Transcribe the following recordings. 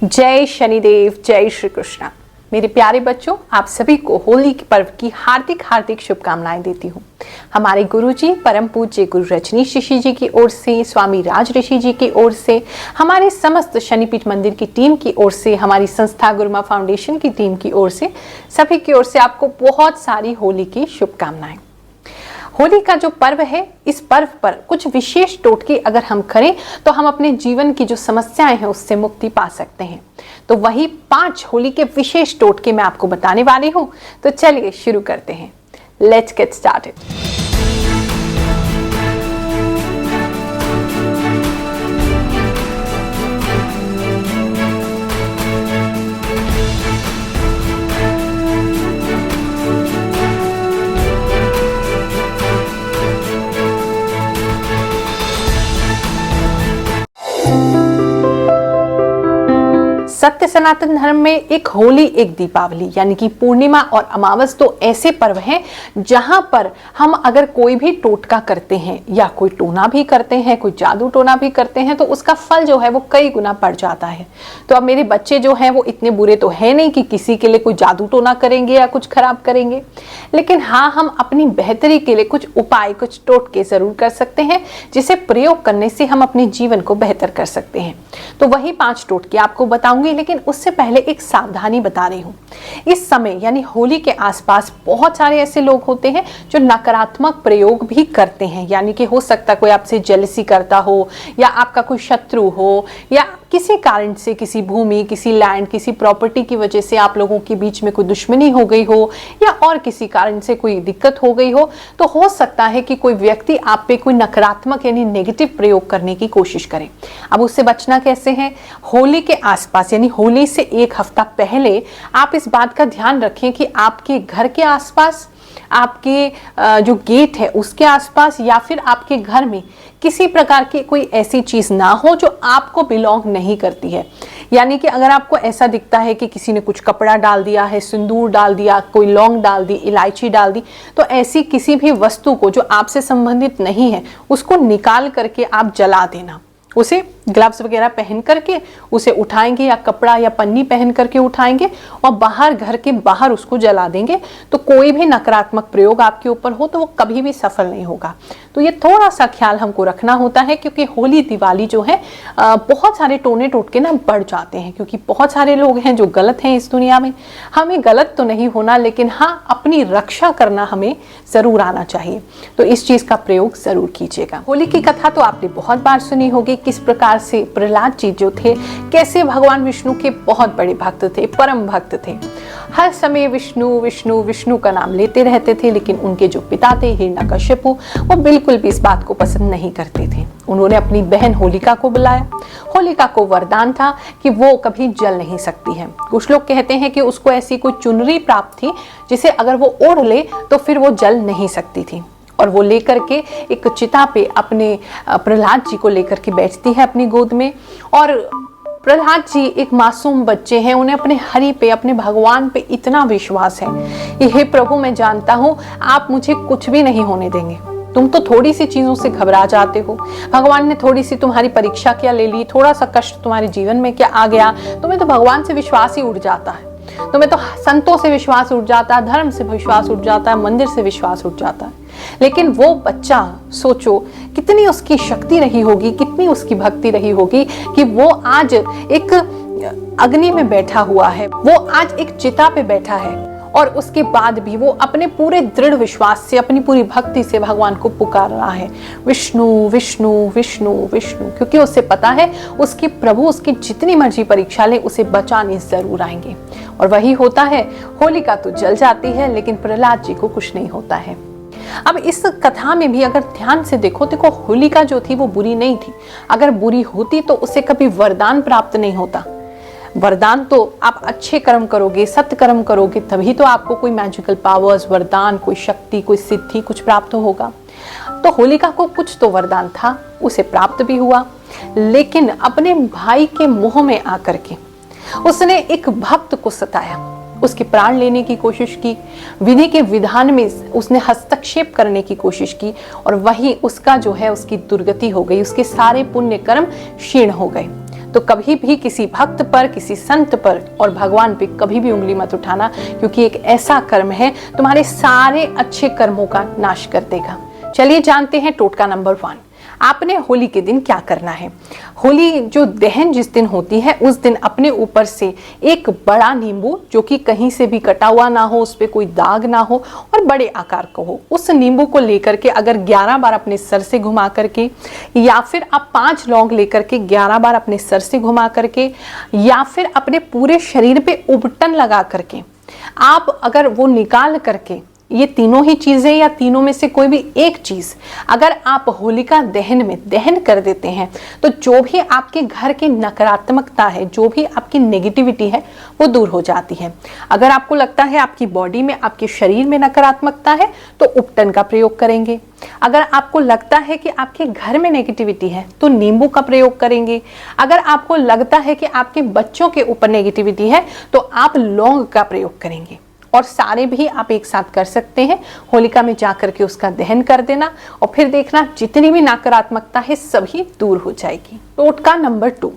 जय शनिदेव, जय श्री कृष्ण। मेरे प्यारे बच्चों, आप सभी को होली के पर्व की हार्दिक हार्दिक शुभकामनाएं देती हूँ। हमारे गुरुजी परम पूज्य गुरु रजनीश ऋषि जी की ओर से, स्वामी राज ऋषि जी की ओर से, हमारे समस्त शनिपीठ मंदिर की टीम की ओर से, हमारी संस्था गुरुमा फाउंडेशन की टीम की ओर से, सभी की ओर से आपको बहुत सारी होली की शुभकामनाएं। होली का जो पर्व है, इस पर्व पर कुछ विशेष टोटके अगर हम करें तो हम अपने जीवन की जो समस्याएं हैं उससे मुक्ति पा सकते हैं। तो वही 5 होली के विशेष टोटके मैं आपको बताने वाली हूं। तो चलिए शुरू करते हैं। Let's get started. सत्य सनातन धर्म में एक होली, एक दीपावली यानी कि पूर्णिमा और अमावस तो ऐसे पर्व हैं जहां पर हम अगर कोई भी टोटका करते हैं या कोई टोना भी करते हैं, कोई जादू टोना भी करते हैं, तो उसका फल जो है वो कई गुना बढ़ जाता है। तो अब मेरे बच्चे जो हैं वो इतने बुरे तो है नहीं कि किसी के लिए कोई जादू टोना करेंगे या कुछ खराब करेंगे, लेकिन हाँ, हम अपनी बेहतरी के लिए कुछ उपाय, कुछ टोटके जरूर कर सकते हैं, जिसे प्रयोग करने से हम अपने जीवन को बेहतर कर सकते हैं। तो वही 5 टोटके आपको बताऊंगी, लेकिन उससे पहले एक सावधानी बता रही हूं। इस समय यानी होली के आसपास बहुत सारे ऐसे लोग होते हैं जो नकारात्मक प्रयोग भी करते हैं, यानी कि हो सकता है कोई आपसे जेलसी करता हो, या आपका कोई शत्रु हो, या किसी कारण से, किसी भूमि, किसी लैंड, किसी प्रॉपर्टी की वजह से आप लोगों के बीच में कोई दुश्मनी हो गई हो, या और किसी कारण से कोई दिक्कत हो गई हो। तो हो सकता है कि कोई व्यक्ति आप पे कोई नकारात्मक यानी नेगेटिव प्रयोग करने की कोशिश करे। अब उससे बचना कैसे है? होली के आसपास यानी होली से 1 हफ्ता पहले आप इस बात का ध्यान रखें कि आपके घर के आसपास, आपके जो गेट है उसके आसपास, या फिर आपके घर में किसी प्रकार की कोई ऐसी चीज ना हो जो आपको बिलोंग नहीं करती है। यानी कि अगर आपको ऐसा दिखता है कि किसी ने कुछ कपड़ा डाल दिया है, सिंदूर डाल दिया, कोई लौंग डाल दी, इलायची डाल दी, तो ऐसी किसी भी वस्तु को जो आपसे संबंधित नहीं है उसको निकाल करके आप जला देना। उसे ग्लव्स वगैरह पहन करके उसे उठाएंगे, या कपड़ा या पन्नी पहन करके उठाएंगे और बाहर, घर के बाहर उसको जला देंगे। तो कोई भी नकारात्मक प्रयोग आपके ऊपर हो तो वो कभी भी सफल नहीं होगा। तो ये थोड़ा सा ख्याल हमको रखना होता है, क्योंकि होली दिवाली जो है बहुत सारे टोने टोटके ना बढ़ जाते हैं, क्योंकि बहुत सारे लोग हैं जो गलत हैं इस दुनिया में। हमें गलत तो नहीं होना, लेकिन हाँ, अपनी रक्षा करना हमें जरूर आना चाहिए। तो इस चीज का प्रयोग जरूर कीजिएगा। होली की कथा तो आपने बहुत बार सुनी होगी, किस प्रकार से प्रहलाद जी जो थे, कैसे भगवान विष्णु के बहुत बड़े भक्त थे, परम भक्त थे। हर समय विष्णु विष्णु विष्णु का नाम लेते रहते थे, लेकिन उनके जो पिता थे हिरण्यकश्यपु, वो बिल्कुल भी इस बात को पसंद नहीं करते थे। उन्होंने अपनी बहन होलिका को बुलाया। होलिका को वरदान था कि वो कभी जल नहीं सकती है। कुछ लोग कहते हैं कि उसको ऐसी कोई चुनरी प्राप्त थी जिसे अगर वो ओढ़ ले तो फिर वो जल नहीं सकती थी। और वो लेकर के एक चिता पे अपने प्रहलाद जी को लेकर के बैठती है अपनी गोद में। और प्रहलाद जी एक मासूम बच्चे हैं, उन्हें अपने हरि पे, अपने भगवान पे इतना विश्वास है। हे प्रभु, मैं जानता हूँ आप मुझे कुछ भी नहीं होने देंगे। तुम तो थोड़ी सी चीजों से घबरा जाते हो। भगवान ने थोड़ी सी तुम्हारी परीक्षा क्या ले ली, थोड़ा सा कष्ट तुम्हारे जीवन में क्या आ गया, तुम्हें तो भगवान से विश्वास ही उड़ जाता है। तुम्हें तो संतों से विश्वास उठ जाता है, धर्म से विश्वास उठ जाता है, मंदिर से विश्वास उठ जाता है। लेकिन वो बच्चा, सोचो कितनी उसकी शक्ति रही होगी, कितनी उसकी भक्ति रही होगी कि वो आज एक अग्नि में बैठा हुआ है, वो आज एक चिता पे बैठा है, और उसके बाद भी वो अपने पूरे दृढ़ विश्वास से, अपनी पूरी भक्ति से भगवान को पुकार रहा है, विष्णु विष्णु विष्णु विष्णु, क्योंकि उसे पता है उसके प्रभु उसकी जितनी मर्जी परीक्षा ले उसे बचाने जरूर आएंगे। और वही होता है। होलिका तो जल जाती है, लेकिन प्रहलाद जी को कुछ नहीं होता है। अब इस कथा में भी अगर ध्यान से देखो होलिका जो थी वो बुरी नहीं थी। अगर बुरी होती तो उसे कभी वरदान प्राप्त नहीं होता। वरदान तो आप अच्छे कर्म करोगे, सत्य कर्म करोगे, तभी तो आपको कोई मैजिकल पावर्स, वरदान, कोई शक्ति, कोई सिद्धि कुछ प्राप्त होगा। तो होलिका को कुछ तो वरदान था, उसे प्राप्त भी हुआ, लेकिन अपने भाई के मोह में आकर के उसने एक भक्त को सताया, उसके प्राण लेने की कोशिश की, विधि के विधान में उसने हस्तक्षेप करने की कोशिश की, और वही उसका जो है उसकी दुर्गति हो गई, उसके सारे पुण्य कर्म क्षीण हो गए। तो कभी भी किसी भक्त पर, किसी संत पर और भगवान पे कभी भी उंगली मत उठाना, क्योंकि एक ऐसा कर्म है तुम्हारे सारे अच्छे कर्मों का नाश कर देगा। चलिए जानते हैं टोटका नंबर 1। आपने होली के दिन क्या करना है। होली जो दहन जिस दिन होती है उस दिन अपने ऊपर से एक बड़ा नींबू, जो कि कहीं से भी कटा हुआ ना हो, उस पे कोई दाग ना हो और बड़े आकार का हो, उस नींबू को लेकर के अगर 11 बार अपने सर से घुमा करके, या फिर आप 5 लौंग लेकर के 11 बार अपने सर से घुमा करके, या फिर अपने पूरे शरीर पे उबटन लगा करके आप अगर वो निकाल करके, ये तीनों ही चीजें या तीनों में से कोई भी एक चीज अगर आप होलिका दहन में दहन कर देते हैं, तो जो भी आपके घर की नकारात्मकता है, जो भी आपकी नेगेटिविटी है, वो दूर हो जाती है। अगर आपको लगता है आपकी बॉडी में, आपके शरीर में नकारात्मकता है, तो उपटन का प्रयोग करेंगे। अगर आपको लगता है कि आपके घर में नेगेटिविटी है, तो नींबू का प्रयोग करेंगे। अगर आपको लगता है कि आपके बच्चों के ऊपर नेगेटिविटी है, तो आप लौंग का प्रयोग करेंगे। और सारे भी आप एक साथ कर सकते हैं। होलिका में जाकर के उसका दहन कर देना और फिर देखना जितनी भी नकारात्मकता है सभी दूर हो जाएगी। टोटका नंबर 2।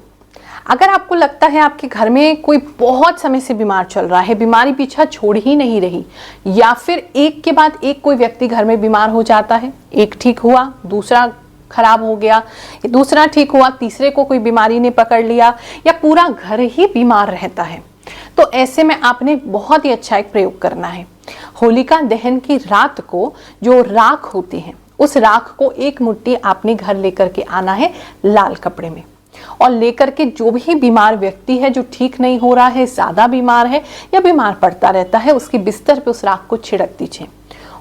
अगर आपको लगता है आपके घर में कोई बहुत समय से बीमार चल रहा है, बीमारी पीछा छोड़ ही नहीं रही, या फिर एक के बाद एक कोई व्यक्ति घर में बीमार हो जाता है, एक ठीक हुआ, दूसरा खराब हो गया, दूसरा ठीक हुआ, तीसरे को कोई बीमारी ने पकड़ लिया, या पूरा घर ही बीमार रहता है, तो ऐसे में आपने बहुत ही अच्छा एक प्रयोग करना है। होलिका दहन की रात को जो राख होती है, उस राख को एक मुट्ठी आपने घर लेकर के आना है लाल कपड़े में, और लेकर के जो भी बीमार व्यक्ति है, जो ठीक नहीं हो रहा है, ज्यादा बीमार है या बीमार पड़ता रहता है, उसके बिस्तर पे उस राख को छिड़क दीजिए।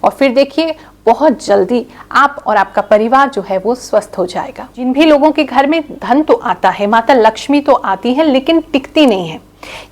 और फिर देखिए बहुत जल्दी आप और आपका परिवार जो है वो स्वस्थ हो जाएगा। जिन भी लोगों के घर में धन तो आता है, माता लक्ष्मी तो आती है, लेकिन टिकती नहीं है,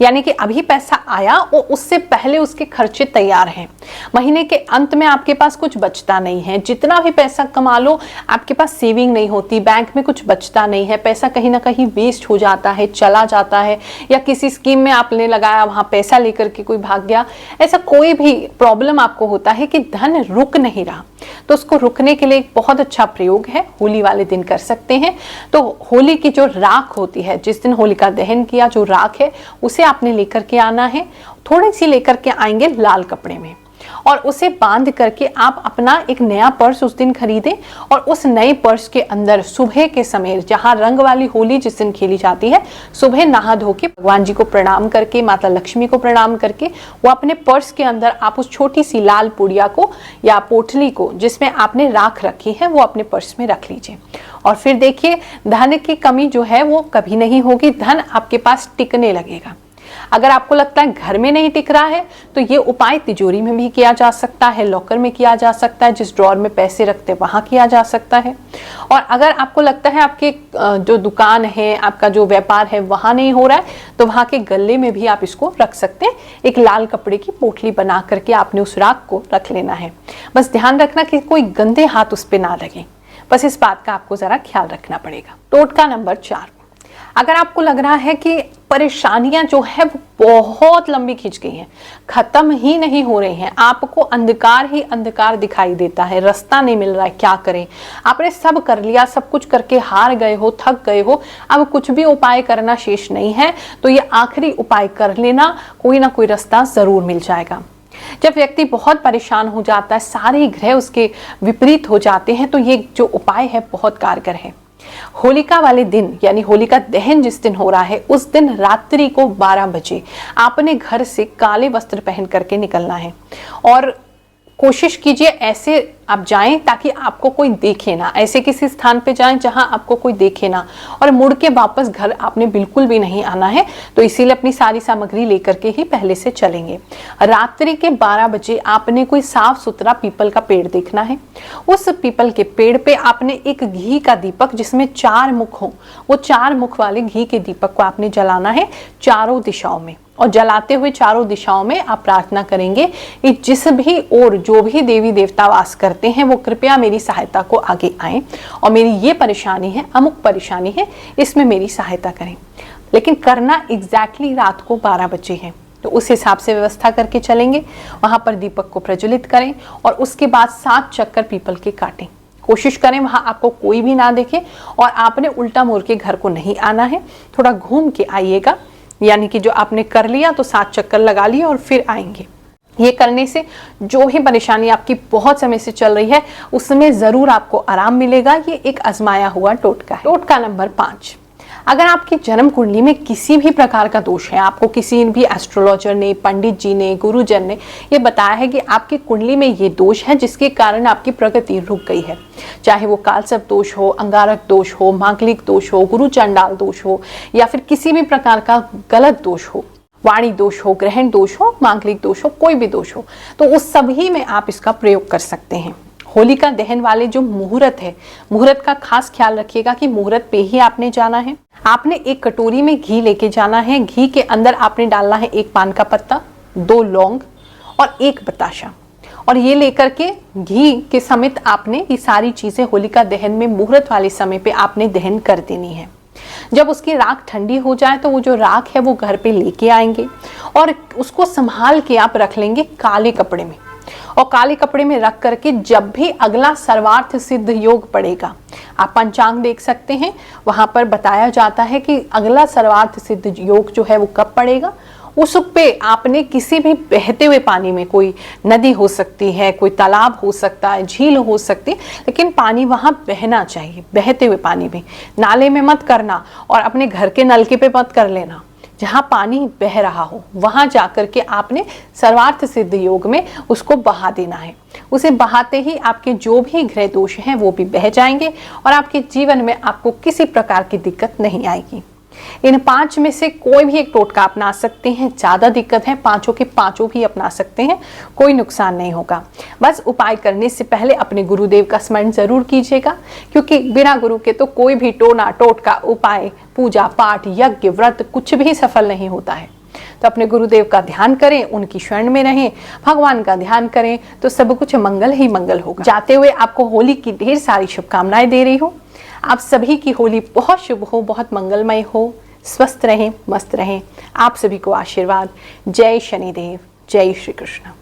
यानी कि अभी पैसा आया और उससे पहले उसके खर्चे तैयार हैं, महीने के अंत में आपके पास कुछ बचता नहीं है, जितना भी पैसा कमा लो आपके पास सेविंग नहीं होती, बैंक में कुछ बचता नहीं है, पैसा कहीं ना कहीं वेस्ट हो जाता है, चला जाता है, या किसी स्कीम में आपने लगाया, वहां पैसा लेकर के कोई भाग गया, ऐसा कोई भी प्रॉब्लम आपको होता है कि धन रुक नहीं रहा, तो उसको रुकने के लिए एक बहुत अच्छा प्रयोग है, होली वाले दिन कर सकते हैं। तो होली की जो राख होती है, जिस दिन होलिका दहन किया, जो राख है उसे आपने लेकर के आना है, थोड़ी सी लेकर के आएंगे लाल कपड़े में, और उसे बांध करके आप अपना एक नया पर्स उस दिन खरीदें, और उस नए पर्स के अंदर सुबह के समय, जहां रंग वाली होली जिस दिन खेली जाती है, सुबह नहा धो के भगवान जी को प्रणाम करके, माता लक्ष्मी को प्रणाम करके, वो अपने पर्स के अंदर आप उस छोटी सी लाल पुड़िया को या पोटली को जिसमें आपने राख रखी है वो अपने पर्स में रख लीजिए। और फिर देखिए धन की कमी जो है वो कभी नहीं होगी, धन आपके पास टिकने लगेगा। अगर आपको लगता है घर में नहीं टिक रहा है, तो ये उपाय तिजोरी में भी किया जा सकता है, लॉकर में किया जा सकता है, जिस ड्रॉर में पैसे रखते हैं वहां किया जा सकता है। और अगर आपको लगता है आपके जो दुकान है, आपका जो व्यापार है वहां नहीं हो रहा है, तो वहां के गले में भी आप इसको रख सकते हैं। एक लाल कपड़े की पोटली बना करके आपने उस राख को रख लेना है। बस ध्यान रखना कि कोई गंदे हाथ उस पर ना लगे, बस इस बात का आपको जरा ख्याल रखना पड़ेगा। टोटका नंबर 4। अगर आपको लग रहा है कि परेशानियां जो है वो बहुत लंबी खिंच गई हैं, खत्म ही नहीं हो रही हैं, आपको अंधकार ही अंधकार दिखाई देता है, रास्ता नहीं मिल रहा है, क्या करें, आपने सब कर लिया, सब कुछ करके हार गए हो, थक गए हो, अब कुछ भी उपाय करना शेष नहीं है, तो ये आखिरी उपाय कर लेना, कोई ना कोई रास्ता जरूर मिल जाएगा। जब व्यक्ति बहुत परेशान हो जाता है, सारे ग्रह उसके विपरीत हो जाते हैं, तो ये जो उपाय है बहुत कारगर है। होलिका वाले दिन यानी होलिका दहन जिस दिन हो रहा है, उस दिन रात्रि को 12 बजे आपने घर से काले वस्त्र पहन करके निकलना है, और कोशिश कीजिए ऐसे आप जाएं ताकि आपको कोई देखे ना, ऐसे किसी स्थान पे जाएं जहां आपको कोई देखे ना, और मुड़ के वापस घर आपने बिल्कुल भी नहीं आना है, तो इसीलिए अपनी सारी सामग्री लेकर के ही पहले से चलेंगे। रात्रि के 12 बजे आपने कोई साफ सुथरा पीपल का पेड़ देखना है, उस पीपल के पेड़ पे आपने एक घी का दीपक जिसमें 4 मुख हो, वो 4 मुख वाले घी के दीपक को आपने जलाना है चारों दिशाओं में, और जलाते हुए चारों दिशाओं में आप प्रार्थना करेंगे कि जिस भी और जो भी देवी देवता वास करते हैं वो कृपया मेरी सहायता को आगे आएं, और मेरी ये परेशानी है, अमुक परेशानी है, इसमें मेरी सहायता करें। लेकिन करना एग्जैक्टली रात को 12 बजे है, तो उस हिसाब से व्यवस्था करके चलेंगे। वहां पर दीपक को प्रज्वलित करें और उसके बाद 7 चक्कर पीपल के काटें। कोशिश करें वहां आपको कोई भी ना देखे और आपने उल्टा मोड़ के घर को नहीं आना है, थोड़ा घूम के आइएगा। यानी कि जो आपने कर लिया तो 7 चक्कर लगा लिए और फिर आएंगे। ये करने से जो ही परेशानी आपकी बहुत समय से चल रही है उसमें जरूर आपको आराम मिलेगा। ये एक आजमाया हुआ टोटका है। टोटका नंबर 5, अगर आपकी जन्म कुंडली में किसी भी प्रकार का दोष है, आपको किसी भी एस्ट्रोलॉजर ने, पंडित जी ने, गुरुजन ने ये बताया है कि आपकी कुंडली में ये दोष है जिसके कारण आपकी प्रगति रुक गई है, चाहे वो कालसर्प दोष हो, अंगारक दोष हो, मांगलिक दोष हो, गुरु चंडाल दोष हो या फिर किसी भी प्रकार का गलत दोष हो, वाणी दोष हो, ग्रहण दोष हो, मांगलिक दोष हो, कोई भी दोष हो, तो उस सभी में आप इसका प्रयोग कर सकते हैं। होलिका दहन वाले जो मुहूर्त है, मुहूर्त का खास ख्याल रखिएगा कि मुहूर्त पे ही आपने जाना है। आपने एक कटोरी में घी लेके जाना है। घी के अंदर आपने डालना है 1 पान का पत्ता, 2 लौंग और 1 बताशा, और ये लेकर के घी के समेत आपने ये सारी चीजें होलिका दहन में मुहूर्त वाले समय पे आपने दहन कर देनी है। जब उसकी राख ठंडी हो जाए तो वो जो राख है वो घर पे लेके आएंगे और उसको संभाल के आप रख लेंगे काले कपड़े में, और काले कपड़े में रख करके जब भी अगला सर्वार्थ सिद्ध योग पड़ेगा, आप पंचांग देख सकते हैं, वहां पर बताया जाता है कि अगला सर्वार्थ सिद्ध योग जो है वो कब पड़ेगा। उस पे आपने किसी भी बहते हुए पानी में, कोई नदी हो सकती है, कोई तालाब हो सकता है, झील हो सकती है, लेकिन पानी वहां बहना चाहिए, बहते हुए पानी में, नाले में मत करना और अपने घर के नलके पे मत कर लेना। जहां पानी बह रहा हो वहां जाकर के आपने सर्वार्थ सिद्ध योग में उसको बहा देना है। उसे बहाते ही आपके जो भी ग्रह दोष हैं वो भी बह जाएंगे और आपके जीवन में आपको किसी प्रकार की दिक्कत नहीं आएगी। इन 5 में से कोई भी एक टोटका अपना सकते हैं। ज्यादा दिक्कत है, 5 के 5 भी अपना सकते हैं, कोई नुकसान नहीं होगा। बस उपाय करने से पहले अपने गुरुदेव का स्मरण जरूर कीजिएगा, क्योंकि बिना गुरु के तो कोई भी टोना, टोटका, उपाय, पूजा पाठ, यज्ञ, व्रत कुछ भी सफल नहीं होता है। तो अपने गुरुदेव का ध्यान करें, उनकी शरण में रहें, भगवान का ध्यान करें तो सब कुछ मंगल ही मंगल होगा। जाते हुए आपको होली की ढेर सारी शुभकामनाएं दे रही हूँ। आप सभी की होली बहुत शुभ हो, बहुत मंगलमय हो, स्वस्थ रहें, मस्त रहें। आप सभी को आशीर्वाद। जय शनिदेव, जय श्री कृष्ण।